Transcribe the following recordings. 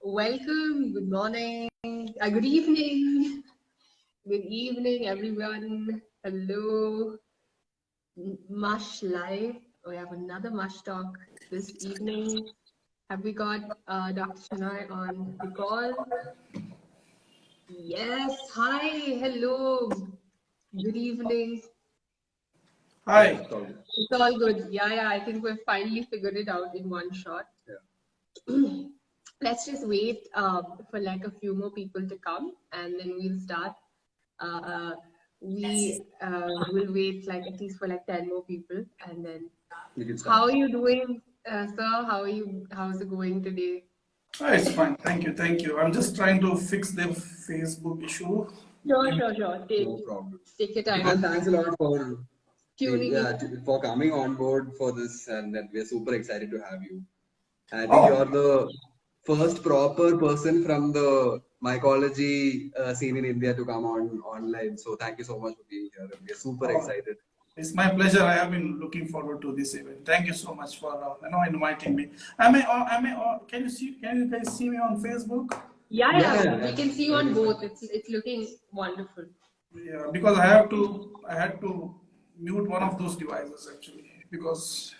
welcome, good morning, good evening, everyone. Hello, Mush Live. We have another Mush Talk this evening. Have we got Dr. Shenoy on the call? Yes. Hi. Hello. Good evening. Hi. It's all good. Yeah. I think we've finally figured it out in one shot. Yeah. Let's just wait for like a few more people to come, and then we'll start. We will wait like at least for like 10 more people, and then. How are you doing, sir? How are you? How's it going today? Oh, it's fine. Thank you. I'm just trying to fix the Facebook issue. Sure. No problem. Take your time. And thanks a lot for tuning for coming on board for this, and we're super excited to have you. I think you're the first proper person from the mycology scene in India to come on online. So thank you so much for being here. We're super excited. It's my pleasure. I have been looking forward to this event. Thank you so much for inviting me. Can you guys see me on Facebook? Yeah. We can see you on both. It's looking wonderful. Yeah, because I had to mute one of those devices actually because.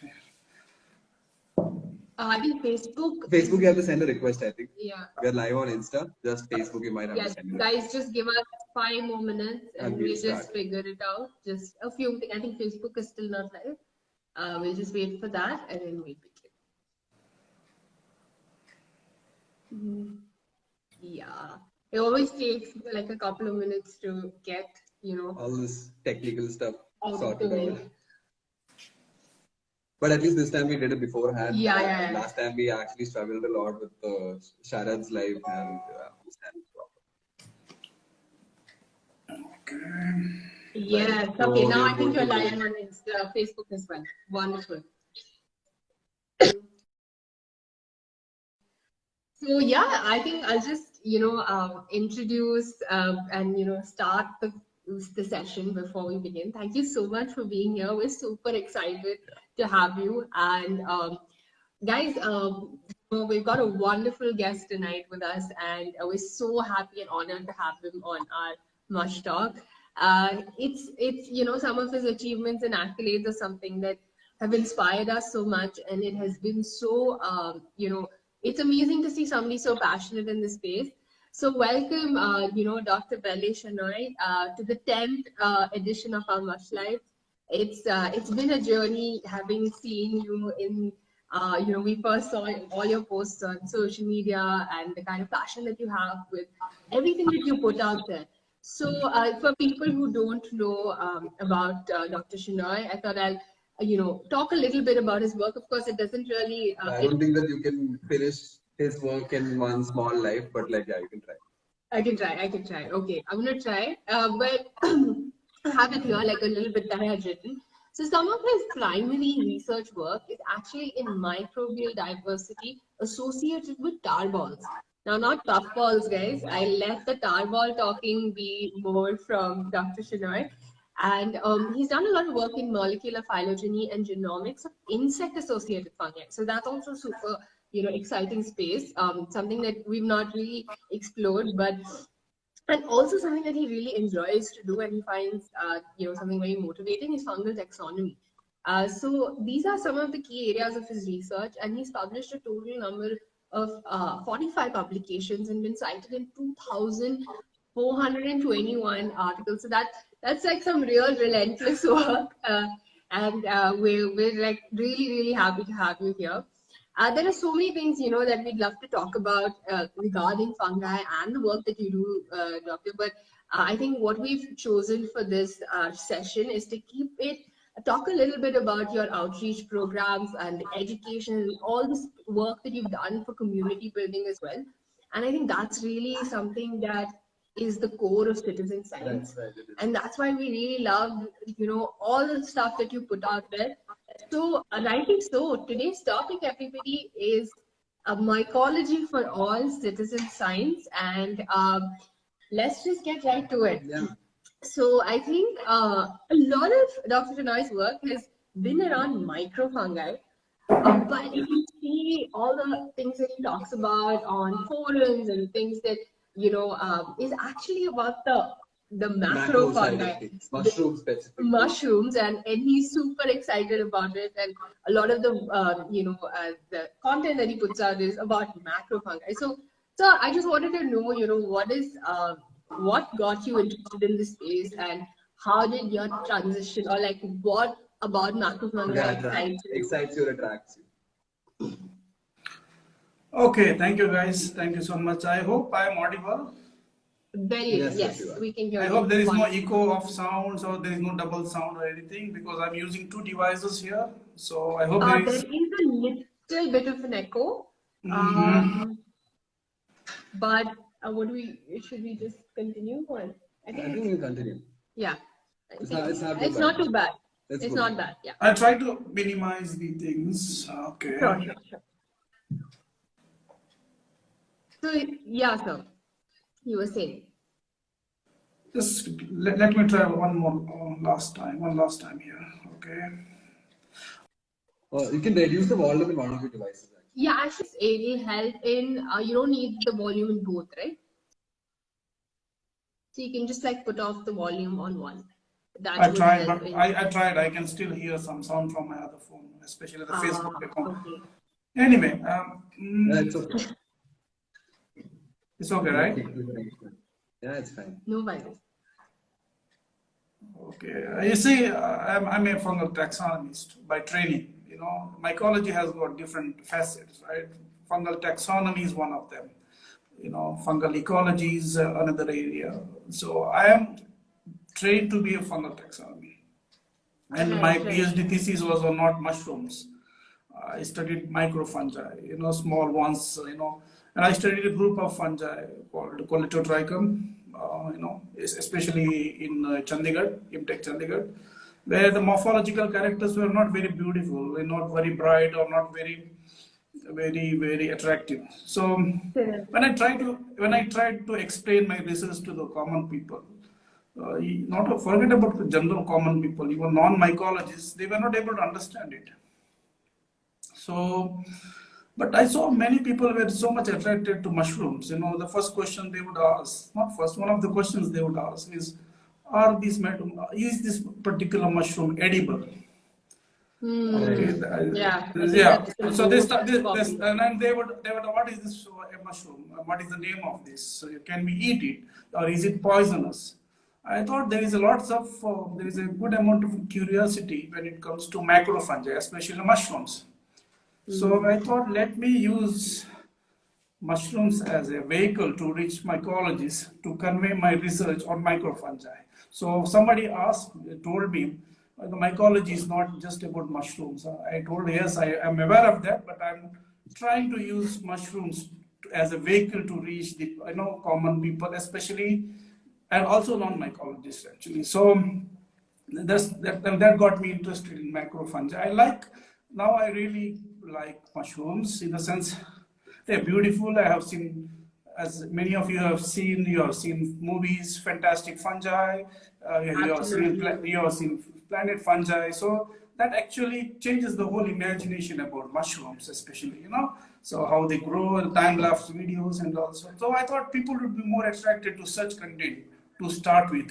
I think Facebook. Facebook, you have to send a request, I think. Yeah. We're live on Insta. Just Facebook, you might have to send it. Guys, just give us 5 more minutes and we'll just figure it out. Just a few things. I think Facebook is still not live. We'll just wait for that and then we'll begin. Yeah. It always takes like a couple of minutes to get, all this technical stuff sorted out. But at least this time we did it beforehand. Yeah. Last time we actually struggled a lot with Sharad's live and Okay. Yes. Okay. Now I think you're live on Insta, Facebook as well. Wonderful. So yeah, I think I'll just introduce and start the session before we begin. Thank you so much for being here. We're super excited to have you. And guys, we've got a wonderful guest tonight with us, and we're so happy and honored to have him on our Mush Talk. It's some of his achievements and accolades are something that have inspired us so much, and it has been so it's amazing to see somebody so passionate in this space. So welcome, Dr. Belle Shenoy to the 10th edition of our Mush Live. It's been a journey having seen you in, we first saw all your posts on social media and the kind of passion that you have with everything that you put out there. So for people who don't know about Dr. Shenoy, I thought I'll talk a little bit about his work. Of course, it doesn't really. I don't think that you can finish his work in one small life, but you can try. I can try. Okay, I'm gonna try. But I have it here like a little bit that I had written. So some of his primary research work is actually in microbial diversity associated with tar balls. Now, not puff balls, guys. I let the tar ball talking be more from Dr. Shenoy. And he's done a lot of work in molecular phylogeny and genomics of insect-associated fungi. So that's also super, exciting space. Something that we've not really explored, and also something that he really enjoys to do, and he finds, something very motivating is fungal taxonomy. So these are some of the key areas of his research, and he's published a total number of 45 publications and been cited in 2,421 articles. So that's like some real relentless work, and we're like really happy to have you here. There are so many things that we'd love to talk about regarding fungi and the work that you do, Doctor. But I think what we've chosen for this session is to talk a little bit about your outreach programs and education, all this work that you've done for community building as well. And I think that's really something that is the core of citizen science. And that's why we really love, all the stuff that you put out there. So, rightly so, today's topic, everybody, is mycology for all citizen science. And let's just get right to it. Yeah. So I think a lot of Dr. Shenoy's work has been around microfungi. But if you see all the things that he talks about on forums and things that is actually about the macro Macro side of fungi, things, the mushroom specifically. mushrooms, and he's super excited about it. And a lot of the content that he puts out is about macro fungi. So I just wanted to know, what got you interested in this space, and how did your transition, or like what about macro fungi Yeah, excites you? excites you or attracts you. Okay, thank you guys. Thank you so much. I hope I am audible. Very well. Yes, yes, you Yes, are. we can hear I you. hope there is no Wonderful. echo of sounds or there is no double sound or anything because I'm using two devices here. So I hope there There is. is a little bit of an echo, Mhm. but should we just continue? Or I I think think we'll continue. yeah, I think It's not too it's bad. not too bad. It's It's good. not bad. Yeah. I'll try to minimize the things. Okay. Sure. So yeah, sir, you were saying. Just let me try one more one last time here. Okay. You can reduce the volume in one of your devices. Actually. Yeah, actually, it will help in. You don't need the volume in both, right? So you can just like put off the volume on one. I That would tried, help but in. I tried. I can still hear some sound from my other phone, especially the Facebook account. Okay. Anyway, Yeah, it's okay. it's okay, right? Yeah, it's fine. No virus. Okay. You see, I'm a fungal taxonomist by training. Mycology has got different facets, right? Fungal taxonomy is one of them. Fungal ecology is another area. So I am trained to be a fungal taxonomy. And my Right. PhD thesis was on not mushrooms. I studied microfungi, small ones, and I studied a group of fungi called Colitotrichum, especially in Chandigarh, IMTech Chandigarh, where the morphological characters were not very beautiful, not very bright or not very attractive. So when I tried to explain my research to the common people, not to forget about the general common people, even non-mycologists, they were not able to understand it. So, but I saw many people were so much attracted to mushrooms. The first question they would ask, not first, one of the questions they would ask is this particular mushroom edible? Okay, Yeah, I think yeah. that's the So they most start this, popular. and they would, what is this a mushroom? What is the name of this? So can we eat it, or is it poisonous? I thought there is a good amount of curiosity when it comes to macrofungi, especially mushrooms. So I thought, let me use mushrooms as a vehicle to reach mycologists to convey my research on microfungi. So somebody told me, the mycology is not just about mushrooms. I told, yes, I am aware of that, but I'm trying to use mushrooms as a vehicle to reach the common people, especially, and also non-mycologists actually. So that got me interested in macrofungi. Now I really like mushrooms in the sense they're beautiful. I have seen, as many of you have seen movies, Fantastic Fungi. Absolutely. You have seen Planet Fungi. So that actually changes the whole imagination about mushrooms, especially, So how they grow and time-lapse videos and also. So I thought people would be more attracted to such content to start with,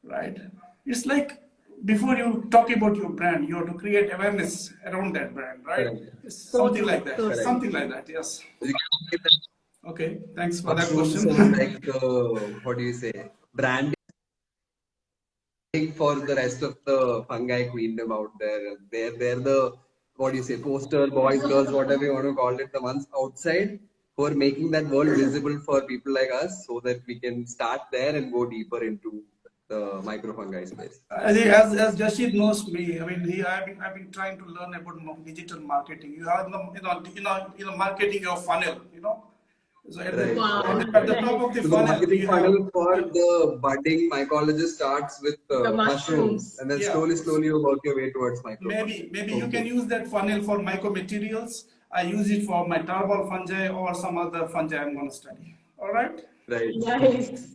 right? It's like before you talk about your brand, you have to create awareness around that brand, right? Correct. It's So something true. like that. So Correct. true. Something like that. Yes. You can make that Okay. Thanks for that mushrooms question. as like what do you say, branding for the rest of the fungi queendom out there. They're the what do you say, poster boys, girls, whatever you want to call it, the ones outside who are making that world visible for people like us, so that we can start there and go deeper into the microfungi space. I think as Jashid knows me, I mean, I've been trying to learn about digital marketing. You have marketing your funnel. So Right. Wow. at the top of the So the funnel, marketing you have. funnel for the budding mycologist starts with The mushrooms, mushrooms. and then Yeah. slowly you work your way towards microfungi. Maybe you can Okay. use that funnel for mycomaterials. I use it for my tarbal fungi or some other fungi I'm going to study. All right. Right. Nice.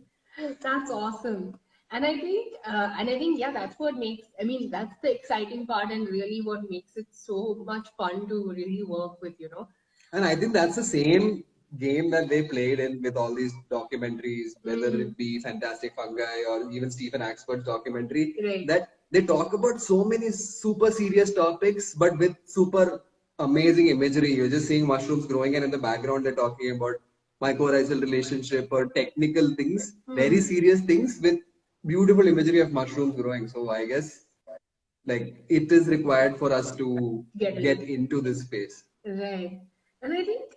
That's awesome. And I think, yeah, that's what makes, I mean, that's the exciting part and really what makes it so much fun to really work with, you know. And I think that's the same game that they played in with all these documentaries, whether it be Fantastic Fungi or even Stephen Axford's documentary, Right. that they talk about so many super serious topics, but with super amazing imagery. You're just seeing mushrooms growing, and in the background, they're talking about mycorrhizal relationship or technical things, very serious things with beautiful imagery of mushrooms growing. So I guess like it is required for us to get into this space. Right. And I think,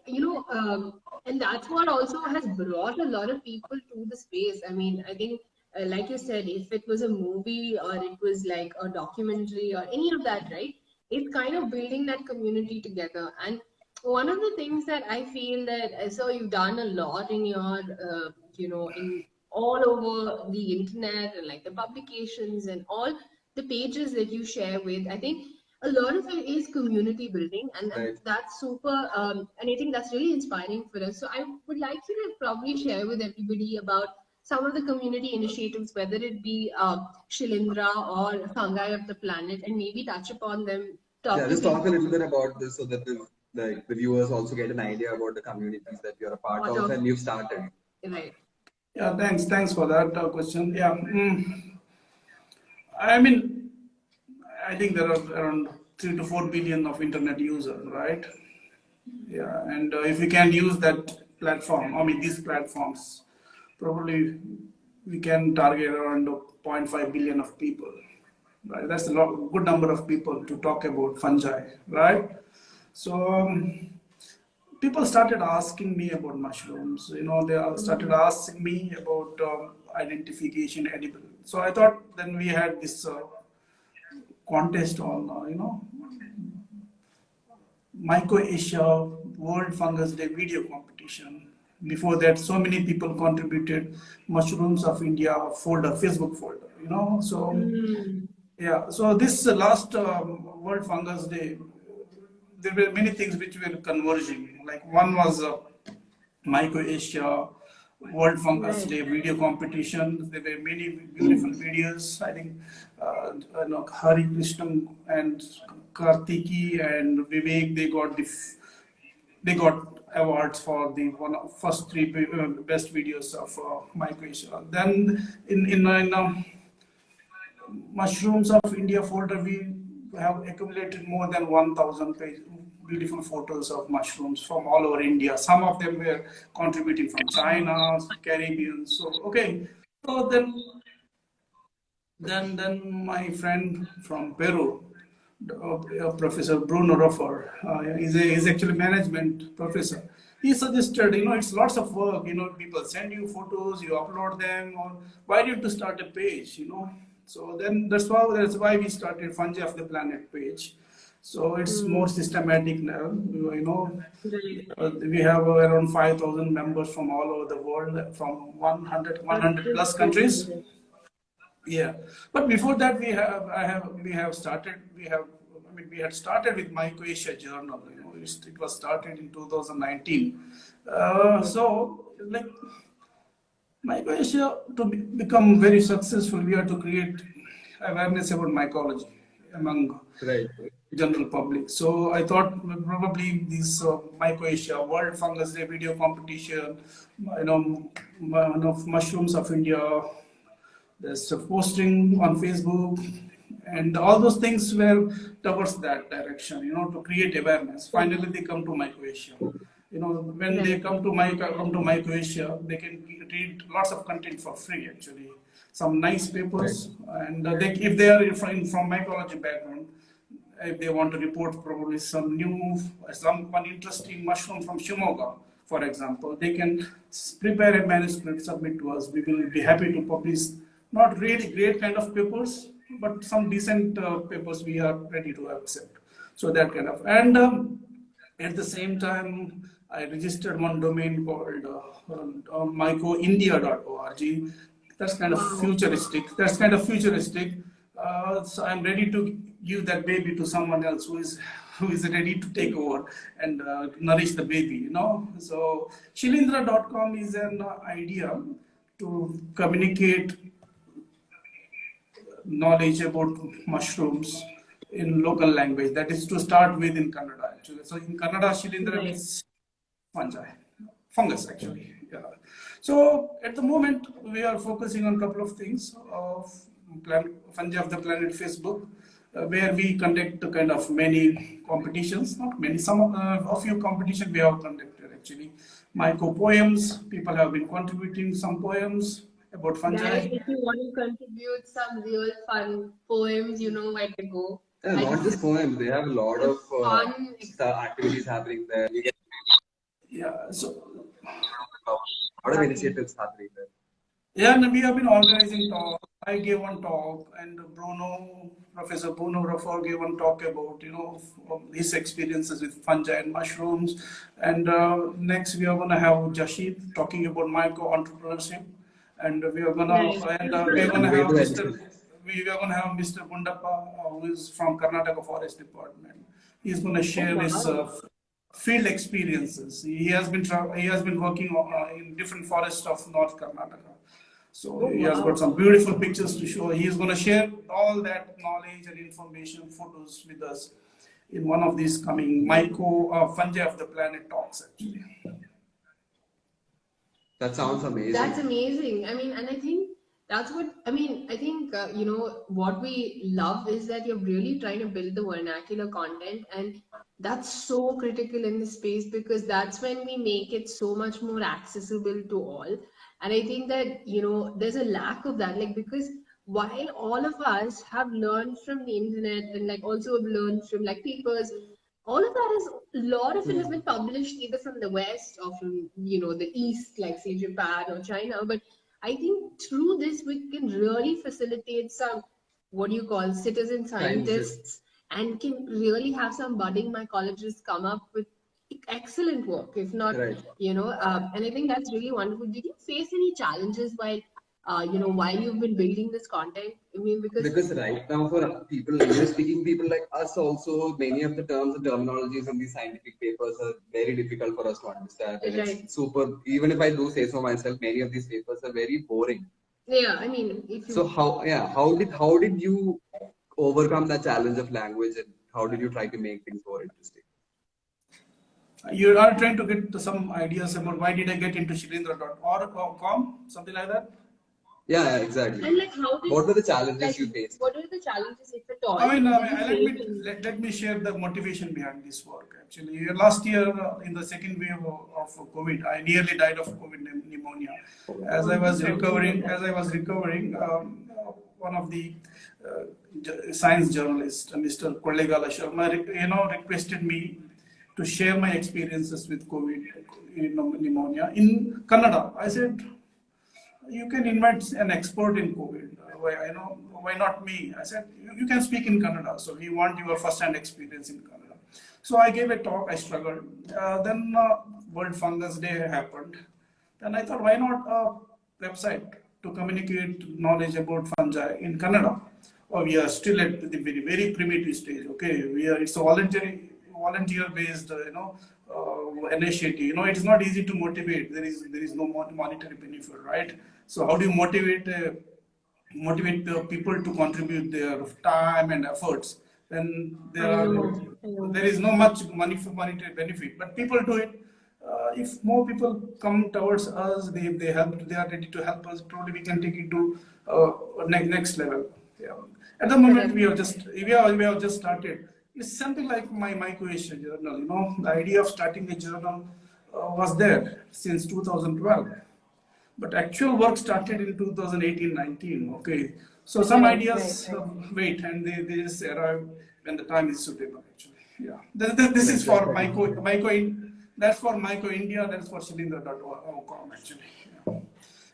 and that's what also has brought a lot of people to the space. I mean, I think, like you said, if it was a movie or it was like a documentary or any of that, right? It's kind of building that community together. And one of the things that I feel that, so you've done a lot in your, in all over the internet and like the publications and all the pages that you share with, I think a lot of it is community building, and Right. that's super, and I think that's really inspiring for us. So I would like you to probably share with everybody about some of the community initiatives, whether it be Shilindra or Fungi of the Planet, and maybe touch upon them, Yeah, talk to just talk a people little bit about this so that the viewers also get an idea about the communities that you're a part part of of, and you've started. right. Yeah, thanks for that question. Yeah, I mean, I think there are around 3 to 4 billion of internet users, right? Yeah, and if we can use that platform, I mean these platforms, probably we can target around 0.5 billion of people. Right, that's a good number of people to talk about fungi, right? So people started asking me about mushrooms. They started asking me about identification edible. So I thought then we had this contest on Mycoasia World Fungus Day video competition. Before that, so many people contributed mushrooms of India folder, Facebook folder. So yeah. So this last World Fungus Day, there were many things which were converging. Like one was Mycoasia World Fungus Right. Day video competition. There were many beautiful videos. I think Hari Krishnan and Kartiki and Vivek, they got awards for the first three best videos of Mycoasia. Then in Mushrooms of India folder, we have accumulated more than 1,000 beautiful photos of mushrooms from all over India. Some of them were contributing from China, Caribbean. So okay, so then my friend from Peru, Professor Bruno Roffer, he's actually management professor. He suggested, it's lots of work. People send you photos, you upload them, or why don't you start a page. So then that's why we started Fungi of the Planet page. So it's more systematic now. We have around 5,000 members from all over the world, from 100 plus countries. Yeah, but before that, we had started with Mycoasia Journal. It was started in 2019. So, like Mycoasia, to become very successful, we have to create awareness about mycology among Right. general public. So I thought probably this Mycoasia World Fungus Day video competition, mushrooms of India. There's a posting on Facebook, and all those things were towards that direction, to create awareness. Finally, they come to Mycoasia. When they come to Mycoasia, they can read lots of content for free. Actually, some nice Right. papers, and if they are from mycology background, if they want to report probably some one interesting mushroom from Shimoga, for example, they can prepare a manuscript, submit to us. We will be happy to publish not really great kind of papers, but some decent papers we are ready to accept. So that kind of, and at the same time, I registered one domain called mycoindia.org. That's kind of futuristic. So I'm ready to give that baby to someone else who is ready to take over and nourish the baby. So Shilindra.com is an idea to communicate knowledge about mushrooms in local language. That is to start with in Kannada actually. So in Kannada, Shilindra Right. means fungi, fungus actually. Yeah. So at the moment we are focusing on a couple of things of Fungi of the Planet Facebook, where we conduct kind of many competitions, not many, some a few competitions we have conducted actually. Myco poems, people have been contributing some poems about Guys, fungi. if you want to contribute some real fun poems, you know where to go. Yeah, Like not just poems. They have a lot a of fun, activities happening there. You get Yeah, so a lot of exactly. initiatives happening there. yeah, and we have been organizing talk. I gave one talk, and Professor Bruno Rafford gave one talk about his experiences with fungi and mushrooms. And next we are gonna have Jashid talking about micro entrepreneurship, and Right. we are gonna have Nuvedo addition. We are gonna have Mr. Bundappa, who is from Karnataka Forest Department. He's gonna Oh, share his wow. field experiences. He has been working in different forests of North Karnataka. So Oh, he has got wow. some beautiful pictures to show. He is going to share all that knowledge and information, photos with us in one of these coming Fungi of the Planet talks actually. That sounds That's amazing. amazing. I mean, and I think that's what I mean. I think what we love is that you're really trying to build the vernacular content, and that's so critical in this space because that's when we make it so much more accessible to all. And I think that there's a lack of that, like because while all of us have learned from the internet and like also have learned from like papers, all of that is a lot of it has been published either from the west or from the east, like say Japan or China. But I think through this we can really facilitate some, what do you call, citizen Time shift. scientists, and can really have some budding mycologists come up with excellent work, if not Right. and I think that's really wonderful. Did you face any challenges while you've been building this content? I mean, because Because right now, for people, English speaking people like us, also, many of the terms and terminologies in these scientific papers are very difficult for us to understand. And it's right. super, even if I do say so myself, many of these papers are very boring. Yeah, I mean, if So you how did you overcome that challenge of language, and how did you try to make things more interesting? You are trying to get some ideas about why did I get into Shilindra.org.com, something like that. Yeah, exactly. and like how did What were the challenges like you faced? what are the challenges, if at all, did you Let face me in let me share the motivation behind this work. Actually, last year in the second wave of COVID, I nearly died of COVID pneumonia. Oh, I'm so sorry to hear that. As I was recovering, one of the science journalists, Mr. Kollegala Sharma, requested me to share my experiences with COVID pneumonia in Kannada. I said, you can invite an expert in COVID. Why not me? I said, you can speak in Kannada. So we want your first-hand experience in Kannada. So I gave a talk. I struggled. Then World Fungus Day happened. Then I thought, why not a website to communicate knowledge about fungi in Kannada? Oh, we are still at the very, very primitive stage. Okay, it's a volunteer-based, initiative. It's not easy to motivate. There is no monetary benefit, right? So how do you motivate the people to contribute their time and efforts when I know, I know. there is no much money for monetary benefit, but people do it. If more people come towards us, they help, they are ready to help us. Probably we can take it to next level. Yeah. At the moment, Correct. we have just started. It's something like my Mycoasia journal. The idea of starting a journal was there since 2012, but actual work started in 2018-19. Okay, so some Right, right, ideas right. wait, and they just arrive when the time is suitable. Actually, yeah. This is Right, for definitely. that's for Myco India. That's for Shilindra.com. Actually, yeah.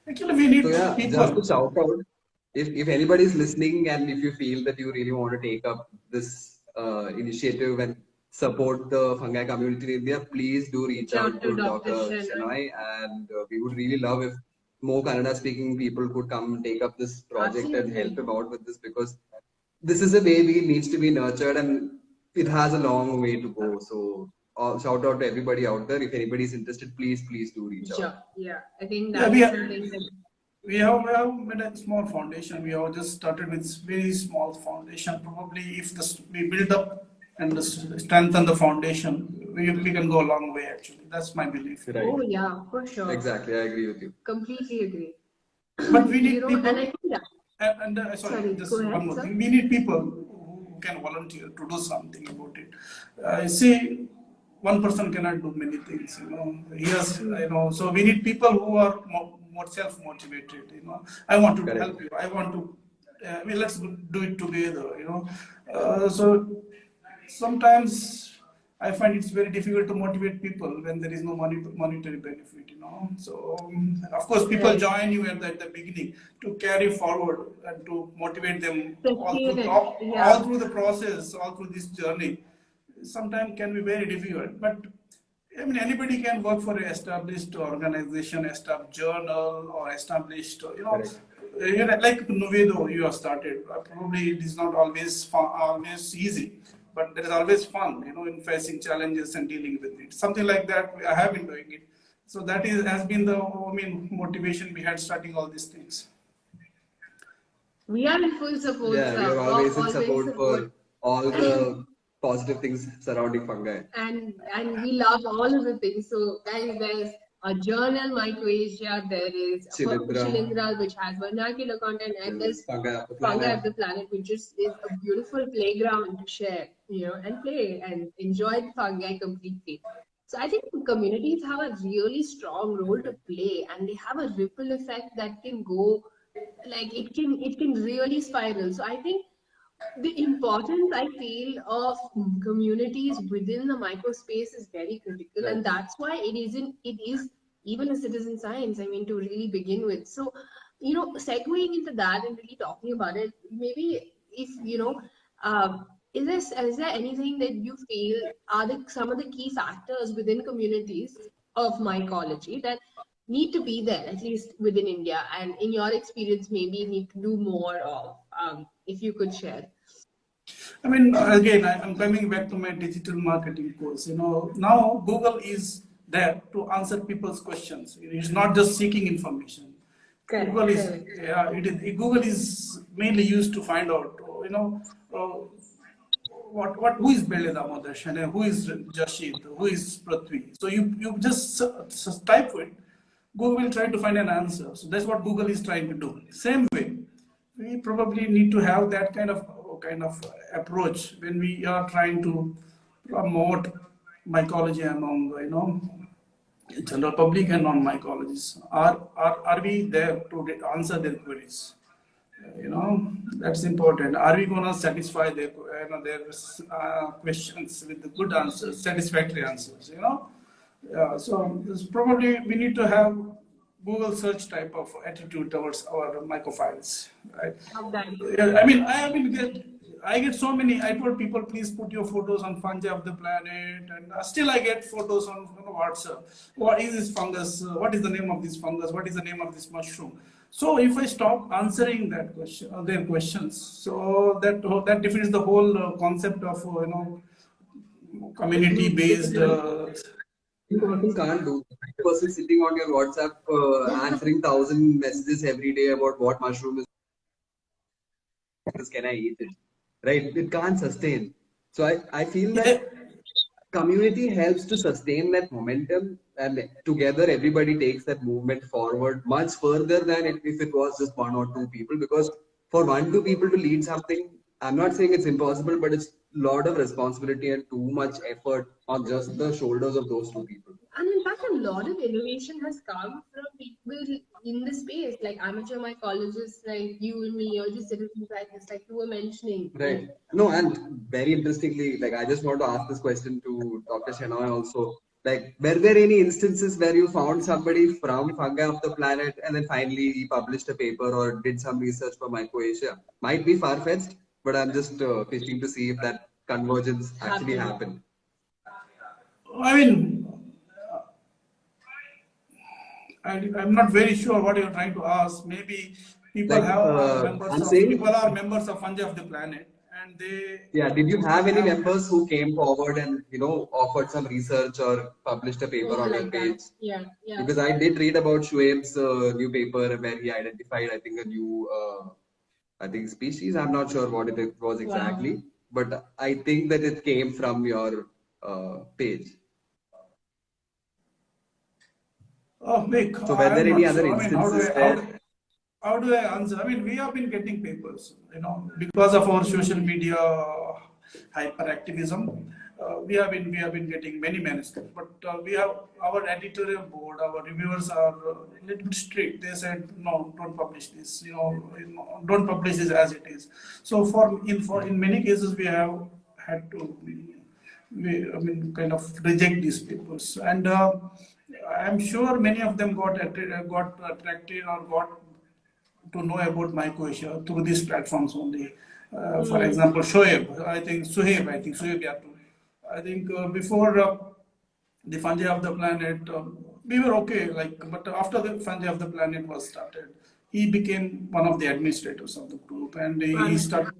Actually, we need So yeah, just to people. shout out, if anybody is listening and if you feel that you really want to take up this initiative and support the fungi community in India, please do reach Reach out out to to Dr. Dr. Shenoy. Shenoy, and we would really love if more Kannada speaking people could come and take up this project and help Absolutely. him out with this, because this is a baby, needs to be nurtured, and it has a long way to go. So shout out to everybody out there. If anybody is interested, please do reach out. Sure. Yeah. I think Yeah, that we is are. something that. we have made a small foundation. We have just started with very small foundation. Probably if we build up and strengthen the foundation, we can go a long way actually. That's my belief. Right. Oh yeah, for sure. Exactly, I agree with you. Completely agree. But we need people. And I think that. Sorry, Go just ahead, one more sir. thing. We need people who can volunteer to do something about it. See, one person cannot do many things. Yes, So we need people who are more self-motivated. I want to Correct. help you. I want to. Let's do it together. So sometimes I find it's very difficult to motivate people when there is no monetary benefit, So, of course, people join you at the beginning to carry forward and to motivate them all through the process, all through this journey. Sometimes can be very difficult, but I mean, anybody can work for an established organization, established journal, or established, Correct. Like Nuvedo you have started. Probably it is not always always easy, but there is always fun, in facing challenges and dealing with it. Something like that I have been doing it. So that has been the motivation behind starting all these things. We are in full support. Yeah, we are always in support for all the positive things surrounding fungi. And we love all of the things. So guys, there's a journal, Mycoasia, there is Shilindra, which has vernacular content, and there's Fungi of the Planet, which is a beautiful playground to share, and play and enjoy the fungi completely. So I think communities have a really strong role to play, and they have a ripple effect that can go, like it can really spiral. So I think the importance I feel of communities within the microspace is very critical, and that's why it is even a citizen science, I mean, to really begin with. So, segueing into that and really talking about it, maybe if is there anything that you feel are some of the key factors within communities of mycology that need to be there, at least within India, and in your experience, maybe need to do more of, if you could share? I mean, again, I'm coming back to my digital marketing course. Now Google is there to answer people's questions. It's not just seeking information. Correct. Google is mainly used to find out, who is Belle Shenoy, who is Jashid, who is Prithvi. So you just type it. Google will try to find an answer. So that's what Google is trying to do. Same way, we probably need to have that kind of approach when we are trying to promote mycology among general public and non-mycologists. Are we there to answer their queries? That's important. Are we going to satisfy their questions with the good answers, satisfactory answers? So probably we need to have Google search type of attitude towards our mycofiles, right? I get so many. I told people, please put your photos on Fungi of the Planet, and still I get photos on WhatsApp. What is this fungus? What is the name of this fungus? What is the name of this mushroom? So if I stop answering that question, their questions, so that defeats the whole concept of community-based. You can't do. A person sitting on your WhatsApp answering 1,000 messages every day about what mushroom is, can I eat it? Right? It can't sustain. So I feel that community helps to sustain that momentum, and together everybody takes that movement forward much further than if it was just one or two people. Because for 1-2 people to lead something, I'm not saying it's impossible, but it's a lot of responsibility and too much effort on just the shoulders of those 2 people. And in fact, a lot of innovation has come from people in the space, like amateur mycologists like you and me, or just citizen scientists like you were mentioning. Right. No, and very interestingly, like I just want to ask this question to Dr. Shenoy also. Like, were there any instances where you found somebody from Fungi of the Planet and then finally he published a paper or did some research for Mycoasia? Might be far-fetched, but I'm just fishing to see if that convergence actually happened. I mean, I'm not very sure what you're trying to ask. Maybe people are members of Fungi of the Planet, and they Yeah, did you have any have members who came forward and offered some research or published a paper Oh, on your like that. page? Yeah, yeah. Because I did read about Shoaib's new paper where he identified, I think, a new, I think, species. I'm not sure what it was Wow. exactly, but I think that it came from your page. Oh, Nick, So were there I'm any not other sure. I mean, instances where? how do I answer? I mean, we have been getting papers, because of our social media hyperactivism. We have been getting many manuscripts, but we have our editorial board, our reviewers are a little bit strict. They said no, don't publish this. Don't publish this as it is. So in many cases we have had to. I mean, kind of reject these papers, and I'm sure many of them got attracted or got to know about Mycoasia through these platforms only. For example, Suhaib Yatu. I think before the Fungi of the Planet, we were okay, but after the Fungi of the Planet was started, he became one of the administrators of the group, and Understood.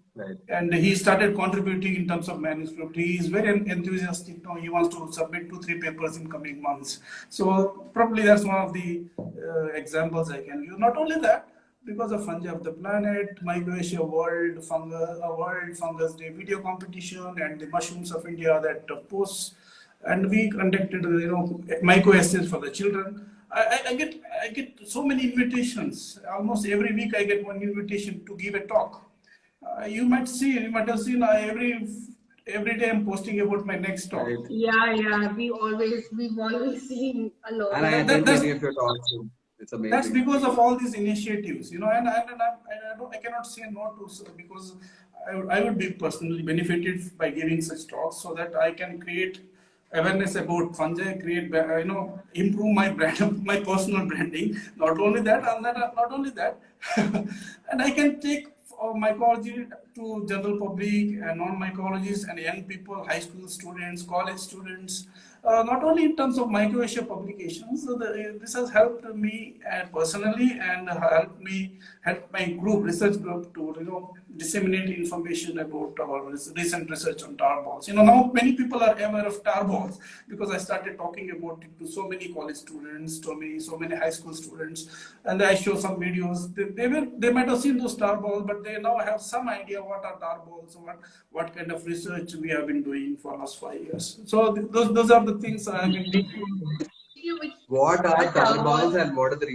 he started contributing in terms of manuscript. He is very enthusiastic now. He wants to submit 2-3 papers in coming months. So probably that's one of the examples I can use. Not only that, because of Fungi of the Planet, Mycoasia World Fungus Day video competition, and the Mushrooms of India that posts, and we conducted Mycoasia for the children. I get so many invitations. Almost every week I get one invitation to give a talk. You might have seen every day I'm posting about my next talk. Right. Yeah, yeah. We've always seen a lot. And I attend many of your talks. So it's amazing. That's because of all these initiatives, I cannot say no to, because I would be personally benefited by giving such talks so that I can create awareness about fungi, improve my brand, my personal branding. Not only that, and I can take mycology to general public and non-mycologists and young people, high school students, college students. Not only in terms of Mycoasia publications, so this has helped me personally and help my research group to disseminate information about our recent research on tar balls. Now many people are aware of tar balls because I started talking about it to so many college students, so many high school students, and I show some videos. They might have seen those tar balls, but they now have some idea what are tar balls, what kind of research we have been doing for last 5 years. So those are the things I have been doing. What are tar balls and what's the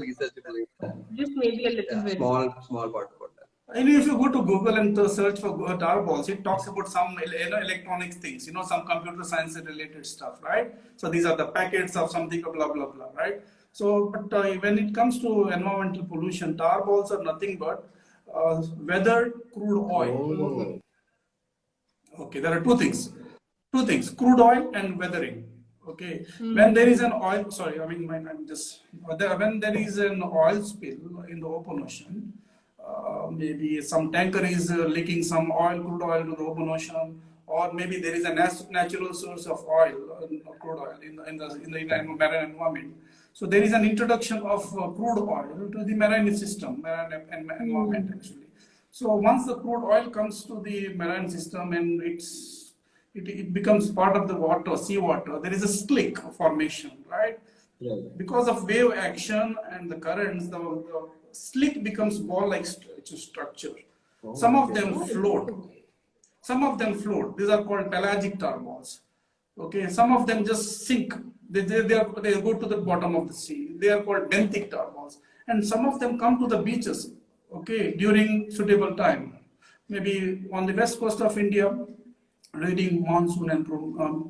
research you're doing? Just maybe a little bit. Small part about that. And if you go to Google and search for tar balls, it talks about some electronics things, some computer science related stuff, right? So these are the packets of something, blah blah blah, right? So, but when it comes to environmental pollution, tar balls are nothing but weathered crude oil. Okay, there are two things, crude oil and weathering. Okay, when there is an oil, sorry, I mean, when there is an oil spill in the open ocean, maybe some tanker is leaking some crude oil to the open ocean, or maybe there is a natural source of oil, crude oil in the marine environment. So there is an introduction of crude oil to the marine system, marine environment actually. So once the crude oil comes to the marine system and it becomes part of the water, seawater, there is a slick formation, right? Yeah. Because of wave action and the currents, the slick becomes ball-like structure. Oh, some of them float. Some of them float. These are called pelagic tar balls. Okay, some of them just sink. They go to the bottom of the sea. They are called benthic tar balls. And some of them come to the beaches, okay, during suitable time. Maybe on the west coast of India, during monsoon and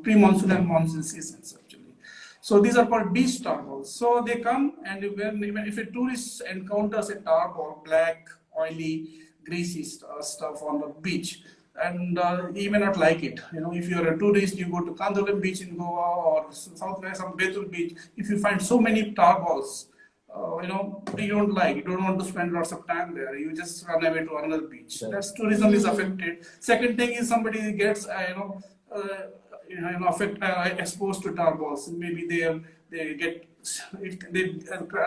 pre-monsoon and monsoon seasons actually. So these are called beach tar balls. So they come, and even if a tourist encounters a tar ball, black, oily, greasy stuff on the beach, and he may not like it. If you're a tourist, you go to Kandolam beach in Goa or southwest some Betul beach. If you find so many tar balls, you don't want to spend lots of time there. You just run away to another beach. That's tourism is affected. Second thing is somebody gets exposed to tar balls. Maybe they get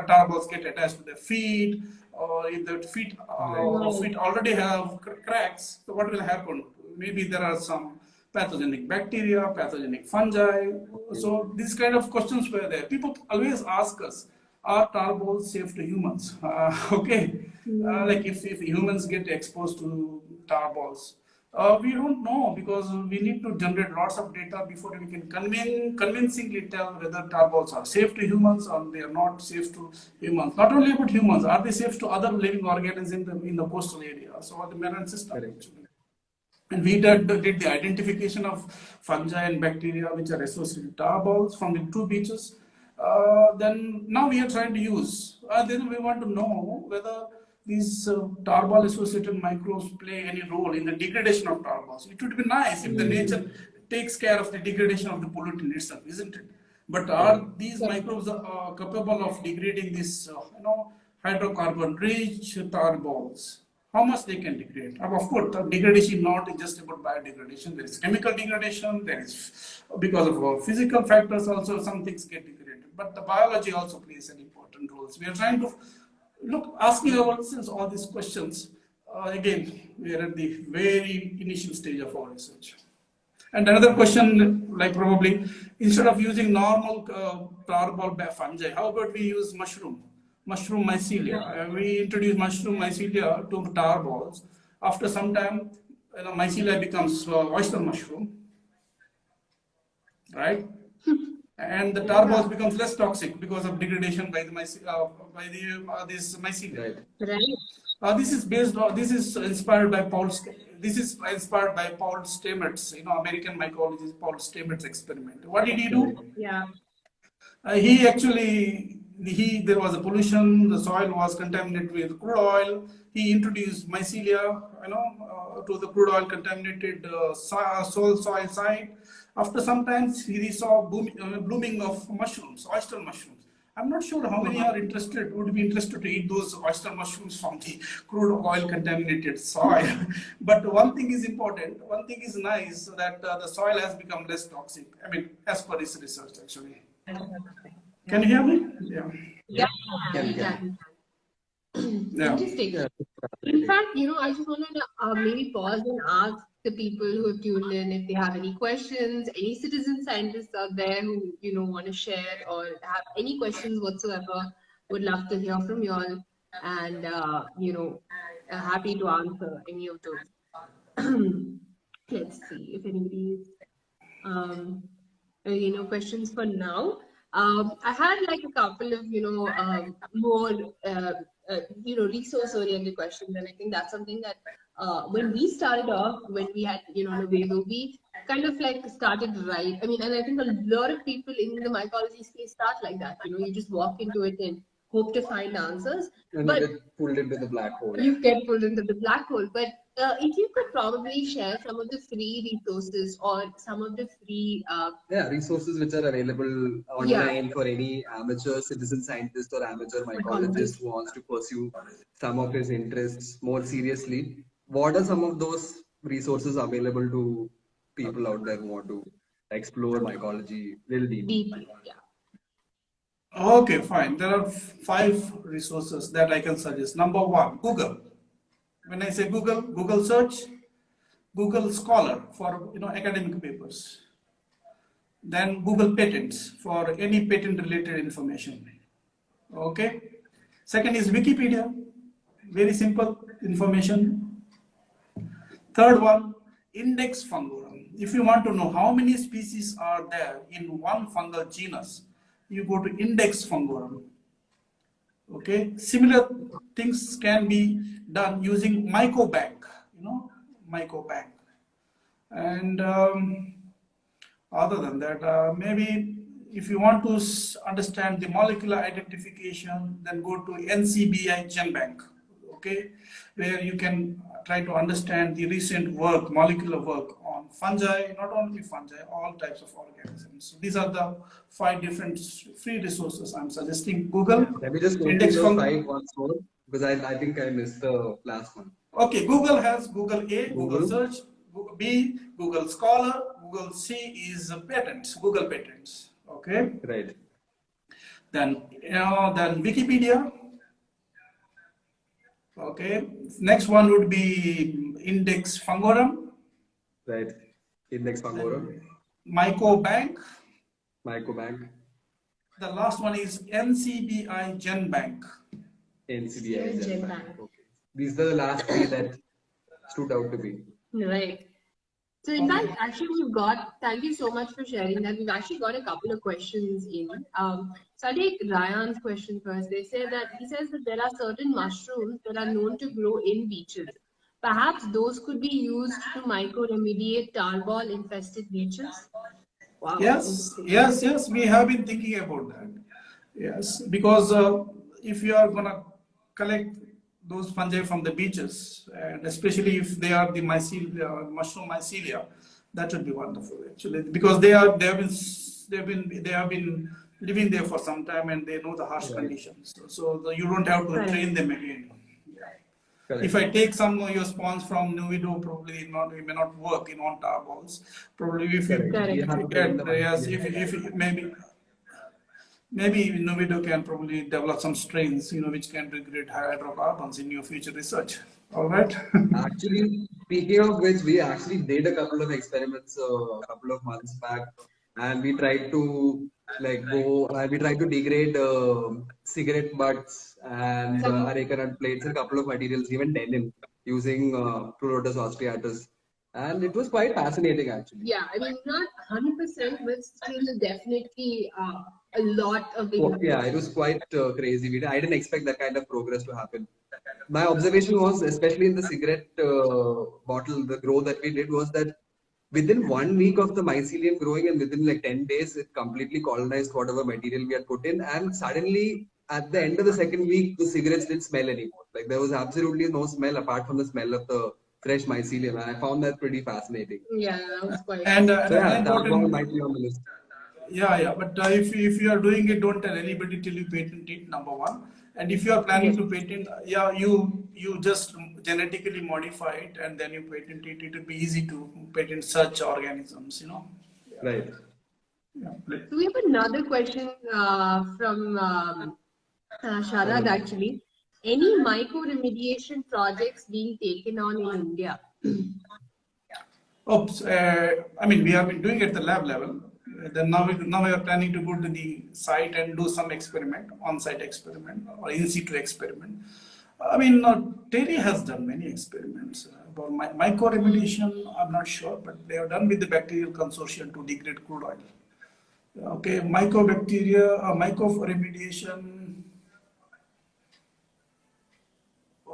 tar balls get attached to their feet, or if the feet already have cracks. So what will happen? Maybe there are some pathogenic bacteria, pathogenic fungi. So these kind of questions were there. People always ask us, are tar balls safe to humans? Okay, like if humans get exposed to tar balls. We don't know, because we need to generate lots of data before we can convincingly tell whether tar balls are safe to humans or they are not safe to humans. Not only about humans, are they safe to other living organisms in the coastal areas or the marine system? Actually. And we did the identification of fungi and bacteria which are associated with tar balls from the two beaches. Then now we are trying to use. Then we want to know whether these tar ball associated microbes play any role in the degradation of tar balls. It would be nice if the nature takes care of the degradation of the pollutant itself, isn't it? But are these microbes capable of degrading this, hydrocarbon rich tar balls? How much they can degrade? Of course, the degradation not just about biodegradation. There is chemical degradation. There is, because of physical factors also, some things get degraded. But the biology also plays an important role. So we are trying to asking ourselves all these questions. Again, we are at the very initial stage of our research. And another question, like probably instead of using normal tar ball fungi, how about we use mushroom mycelia? We introduce mushroom mycelia to tar balls. After some time, mycelia becomes oyster mushroom, right? And the tar balls becomes less toxic because of degradation by the this mycelia. Right. This is inspired by Paul Stamets, American mycologist Paul Stamets experiment. What did he do? Yeah. He actually, there was a pollution, the soil was contaminated with crude oil. He introduced mycelia, to the crude oil contaminated soil site. After some time, he saw blooming of mushrooms, oyster mushrooms. I'm not sure how many would be interested to eat those oyster mushrooms from the crude oil contaminated soil. But one thing is important, one thing is nice, that the soil has become less toxic. I mean, as per his research, actually. Can you hear me? Yeah. Yeah. Interesting. Yeah. In fact, I just wanted to maybe pause and ask the people who have tuned in if they have any questions, any citizen scientists out there who, want to share or have any questions whatsoever. Would love to hear from you all, and, happy to answer any of those. Let's see if anybody's, questions for now. I had like a couple of, more, resource-oriented questions, and I think that's something that when we started off, when we had, Nuvedo, we kind of like started right. I mean, and I think a lot of people in the mycology space start like that. You just walk into it and hope to find answers. And but you get pulled into the black hole. You get pulled into the black hole. But if you could probably share some of the free resources or some of the free resources which are available online for any amateur citizen scientist or amateur mycologist who wants to pursue some of his interests more seriously. What are some of those resources available to people out there who want to explore mycology really deeply? Okay, fine. There are 5 resources that I can suggest. Number 1, Google. When I say Google, Google search, Google Scholar for academic papers. Then Google Patents for any patent related information. Okay. Second is Wikipedia. Very simple information. Third one, Index Fungorum. If you want to know how many species are there in one fungal genus, you go to Index Fungorum. Okay, similar things can be done using Mycobank, Mycobank. And other than that, maybe if you want to understand the molecular identification, then go to NCBI GenBank, okay, where you can try to understand the recent work, molecular work on fungi, not only fungi, all types of organisms. So these are the 5 different free resources I'm suggesting. Google. Let me just go through those 5 once more, because I think I missed the last one. Okay, Google has Google A, Google Search, B, Google Scholar, Google see is patents, Google patents. Okay. Right. Then then Wikipedia. Okay. Next one would be Index Fungorum. Right. Index Pangorum. Mycobank. Mycobank. The last one is NCBI GenBank. NCBI. Gen Bank. Bank. Okay. These are the last three that stood out to me. Right. So in Okay. fact, actually, thank you so much for sharing that. We've actually got a couple of questions in. So I'll take Ryan's question first. He says that there are certain mushrooms that are known to grow in beaches. Perhaps those could be used to myco-remediate tarball infested beaches. Wow, Yes, interesting. yes, yes. We have been thinking about that. Yes, because if you are gonna collect those fungi from the beaches, and especially if they are the mycelia, mushroom mycelia, that would be wonderful actually, because they have been living there for some time and they know the harsh Right. conditions. So you don't have to Correct. train them again. Correct. If I take some of your spawns from Nuvedo, probably it may not work in on tar balls. Probably if you Correct. We have to train get the yes, mycelium. if maybe Nuvedo can probably develop some strains, which can degrade hydrocarbons in your future research. All right. Actually, speaking of which, we actually did a couple of experiments a couple of months back, and we tried to we tried to degrade cigarette butts and areca nut plates, and a couple of materials, even denim, using Pleurotus austriatus, and it was quite fascinating actually. Yeah, I mean, not 100%, but still definitely a lot of the Yeah, it was quite crazy. I didn't expect that kind of progress to happen. My observation was, especially in the cigarette bottle, the grow that we did was that within 1 week of the mycelium growing and within like 10 days, it completely colonized whatever material we had put in. And suddenly, at the end of the second week, the cigarettes didn't smell anymore. Like there was absolutely no smell apart from the smell of the fresh mycelium. And I found that pretty fascinating. Yeah, that was quite. And So another yeah, that one important might be on the list. Yeah. But if you are doing it, don't tell anybody till you patent it. Number one, and if you are planning Yes. to patent, you just genetically modify it and then you patent it. It will be easy to patent such organisms. Right. Yeah. So we have another question from Sharad actually. Any myco-remediation projects being taken on in India? Oops. I mean, we have been doing it at the lab level. Then now we are planning to go to the site and do some experiment, on-site experiment or in situ experiment. I mean, Terry has done many experiments about mycoremediation. I'm not sure, but they have done with the bacterial consortium to degrade crude oil. Okay, mycobacteria, mycoremediation.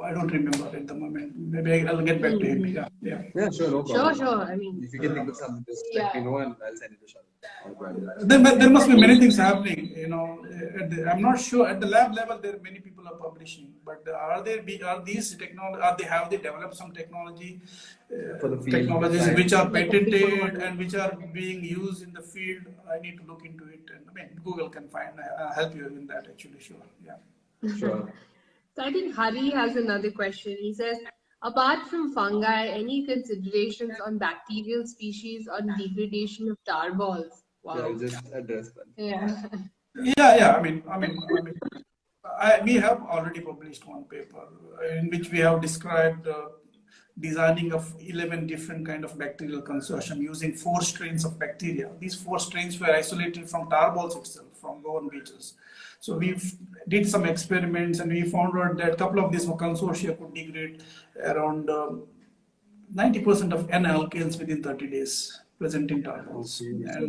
I don't remember at the moment. Maybe I'll get back to him. Yeah, yeah. Yeah, sure, no problem. Sure. I mean, If you can think of something, just let me know and I'll send it to Sharon. No problem. There must be many things happening. I'm not sure at the lab level. There many people are publishing, but are these technology? Have they developed some technology? For the field, Technologies right. which are like a big patented one. and which are being used in the field. I need to look into it, and I mean Google can find help you in that. Actually, sure, yeah. Sure. So I think Hari has another question. He says, apart from fungi, any considerations on bacterial species on degradation of tar balls? Yeah, I'll Wow. just address that. Yeah. Yeah. We have already published one paper in which we have described designing of 11 different kind of bacterial consortium using 4 strains of bacteria. These 4 strains were isolated from tar balls itself, from Goan beaches. So we did some experiments and we found out that a couple of these consortia could degrade around 90% of N alkanes within 30 days present in tar balls. Okay.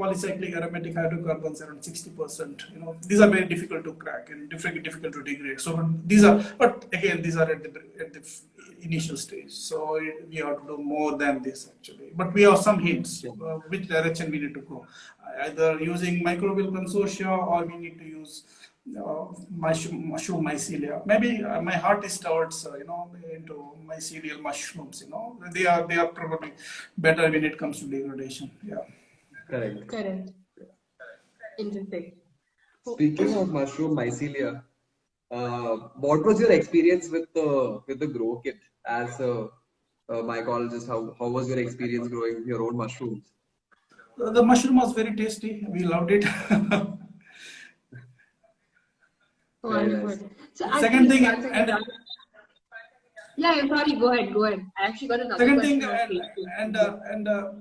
Polycyclic aromatic hydrocarbons around 60%. These are very difficult to crack and difficult to degrade. So but again, these are at the initial stage. So we have to do more than this actually. But we have some hints which direction we need to go. Either using microbial consortia or we need to use mushroom mycelia. Maybe my heart is towards into mycelial mushrooms. They are probably better when it comes to degradation. Yeah. Correct. Interesting. Speaking of mushroom mycelia, what was your experience with the grow kit as a mycologist, how was your experience growing your own mushrooms? The mushroom was very tasty. We loved it. Very nice. Wonderful. So Second actually, thing, one second. Yeah, sorry, go ahead, go ahead. I actually got another second thing, question on Facebook.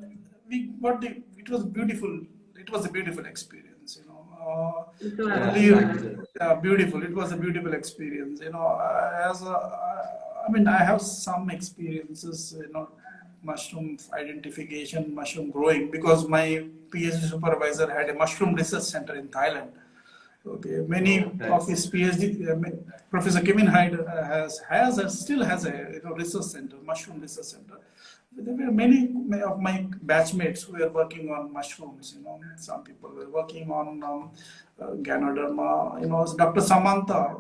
we got the. It was beautiful. It was a beautiful experience. So Yeah, happy to Really, hear thank you that. so much. beautiful. It was a beautiful experience. I mean, I have some experiences. Mushroom identification, mushroom growing, because my PhD supervisor had a mushroom research center in Thailand. Okay, many of Nice. his PhD, Professor Kevin Hyde still has a research center, mushroom research center. There were many of my batchmates who were working on mushrooms. Some people were working on Ganoderma. Dr. Samantha,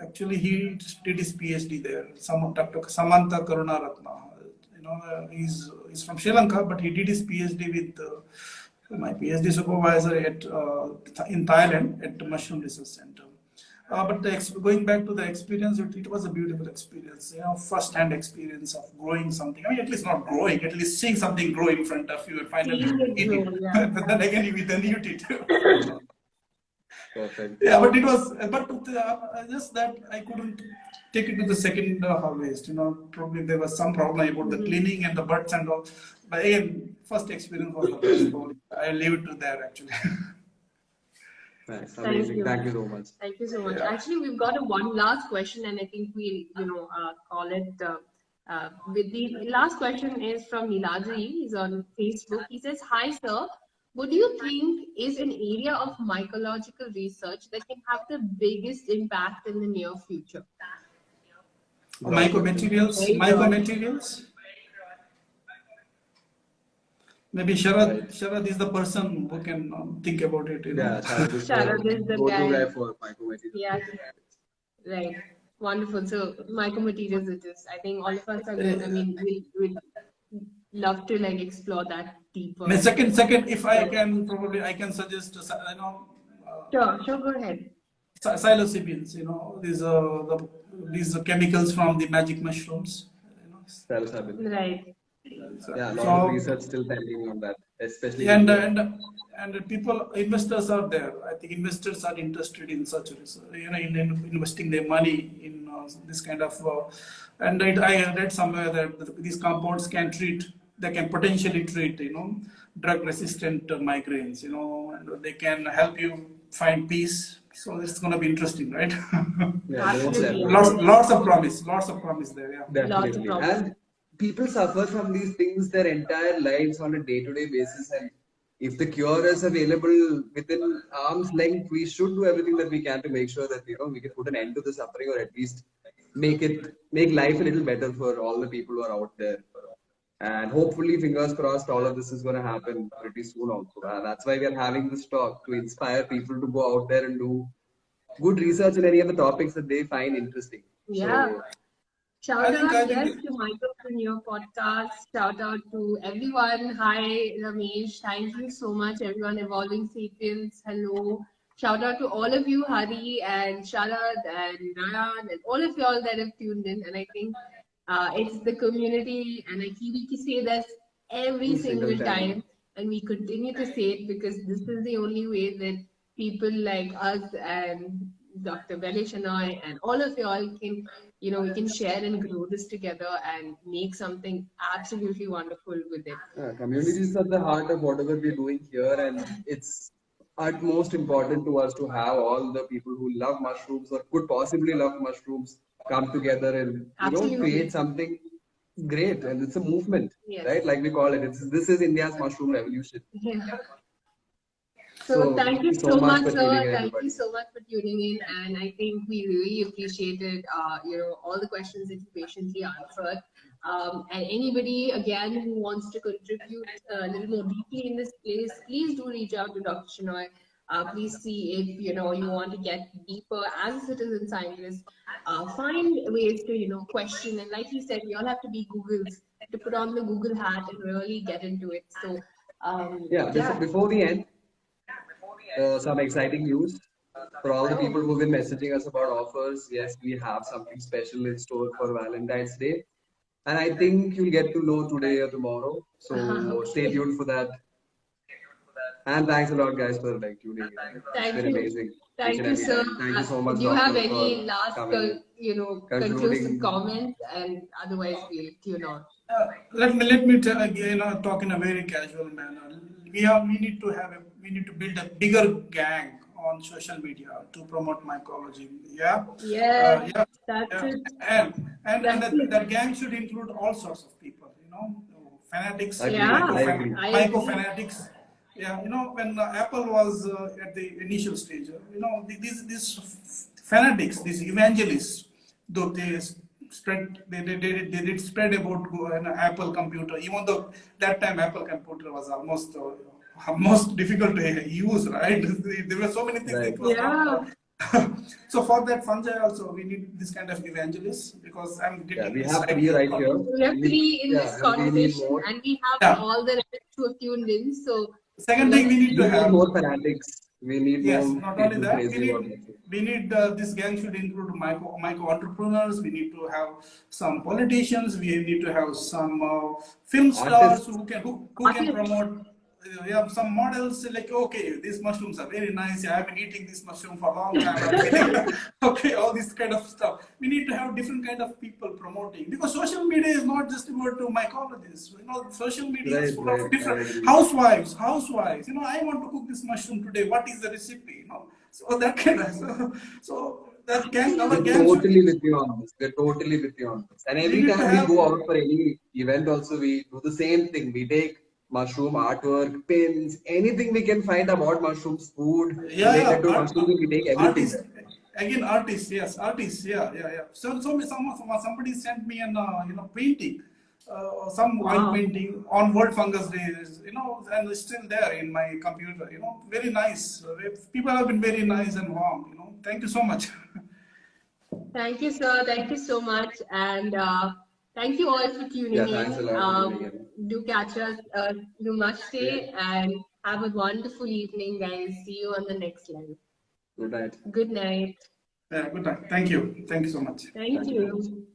actually he did his PhD there. Dr. Samantha Karunaratna. He's from Sri Lanka, but he did his PhD with my PhD supervisor in Thailand at the Mushroom Research Center. But going back to the experience, it was a beautiful experience. First-hand experience of growing something. I mean, at least not growing, at least seeing something grow in front of you and finally Seeing it eat grow, it. yeah. But then again, you then eat it. Perfect. Yeah, but it was, just that I couldn't take it to the second harvest. Probably there was some problem about the cleaning and the birds and all. But again, first experience was the best. Probably I leave it to there actually. Nice. Thank Amazing. you. Thank you so much. Thank you so much. Yeah. Actually, we've got one last question, and I think we, call it. With the last question is from Nilaji. He's on Facebook. He says, "Hi, sir. What do you think is an area of mycological research that can have the biggest impact in the near future?" Broad question. Very broad. Mycomaterials. Maybe Right. Sharad is the person who can think about it. Yeah, Sharad is Sharad the is the go-to guy. guy for mycomaterials. Yeah, right. Wonderful. So, mycomaterials it is. I think all of us are good. I mean, we'll love to like explore that deeper. Second, if I can, probably I can suggest, Sure, go ahead. psilocybins. These chemicals from the magic mushrooms. Psilocybin. Right. Yeah, a lot of So research still pending on that, especially in and India. investors are there. I think investors are interested in such research. In investing their money in this kind of. I read somewhere that these compounds they can potentially treat, drug-resistant migraines. And they can help you find peace. So it's going to be interesting, right? Yeah, most Absolutely. definitely. Lots of promise there. Yeah. Lots of Definitely. problems. And people suffer from these things their entire lives on a day-to-day basis. And if the cure is available within arm's length, we should do everything that we can to make sure that we can put an end to the suffering, or at least make life a little better for all the people who are out there. And hopefully, fingers crossed, all of this is going to happen pretty soon also. That's why we are having this talk, to inspire people to go out there and do good research in any of the topics that they find interesting. Yeah. So, Shout I out, yes, think to Mycopreneur Podcast. Shout out to everyone. Hi, Ramesh. Thank you so much, everyone. Evolving Sapiens. Hello. Shout out to all of you, Hari and Sharad and Ryan and all of y'all that have tuned in. And I think it's the community, and we say this every single single time. time, and we continue to say it because this is the only way that people like us and Dr. Belle Shenoy and all of y'all can, we can share and grow this together and make something absolutely wonderful with it. Community is at the heart of whatever we're doing here, and it's utmost important to us to have all the people who love mushrooms or could possibly love mushrooms come together and Absolutely. create something great. And it's a movement, Yes. right? Like we call it. This is India's mushroom revolution. Yeah. So thank you so much, sir. Thank you so much for tuning in, and I think we really appreciated, all the questions that you patiently answered. And anybody again who wants to contribute a little more deeply in this place, please do reach out to Dr. Shenoy. Please see if you want to get deeper as a citizen scientist. Find ways to question, and like he said, we all have to be Googles to put on the Google hat and really get into it. So Before we end, some exciting news for all the people who've been messaging us about offers. Yes, we have something special in store for Valentine's Day. And I think you'll get to know today or tomorrow. So stay tuned for that. And thanks a lot, guys, for like tuning in. It's Thank been you. amazing each Thank and you, every sir. time. Thank you so much, Do you have Doctor, for any last, coming, conclusive concluding. comments? And otherwise, we'll tune out. Let me talk in a very casual manner. We need to build a bigger gang on social media to promote mycology. Yeah, Yes, yeah, that's yeah. it. And That's it. that gang should include all sorts of people. Fanatics, Agree. Yeah, I agree. I myco agree. fanatics. Yeah, when Apple was at the initial stage, these fanatics, these evangelists, though they did spread about an Apple computer, even though that time Apple computer was almost most difficult to use, right? There were so many things Right. it was not. Yeah. So for that fungi also, we need this kind of evangelists because I'm Yeah, getting we have excited. three right here. We have three in this We need conversation, more. and we have Yeah. all the rest who have tuned in. So Second thing let's. we need to We need have. more fanatics. We need Yes, more not only people that, crazy about it. we need this gang should include micro entrepreneurs. We need to have some politicians. We need to have some film stars Artists. who can promote. We have some models like, okay, these mushrooms are very nice. I have been eating this mushroom for a long time. I'm feeling okay, all this kind of stuff. We need to have different kind of people promoting because social media is not just about mycologists. Social media is Right, full right. of I different agree. housewives. I want to cook this mushroom today. What is the recipe? So that kind of so that gang, our We're gang should. totally with you on this. We're totally with you on this. And We every need to time we have. go out for any event, also we do the same thing. We take mushroom artwork, pins, anything we can find about mushrooms, food Yeah, related yeah. to mushrooms, we take everything Artists. there. Again, artists. Yes, artists. Yeah, yeah, yeah. Somebody sent me an painting, some oil Wow. painting on World Fungus Days. And it's still there in my computer. Very nice. People have been very nice and warm. Thank you so much. Thank you, sir. Thank you so much. And thank you all for Yeah, tuning thanks a in. lot for tuning in. Do catch us. You must stay and have a wonderful evening, guys. See you on the next live. Good night. Good night. Yeah, good night. Thank you. Thank you so much. Thank Thank you so much. you.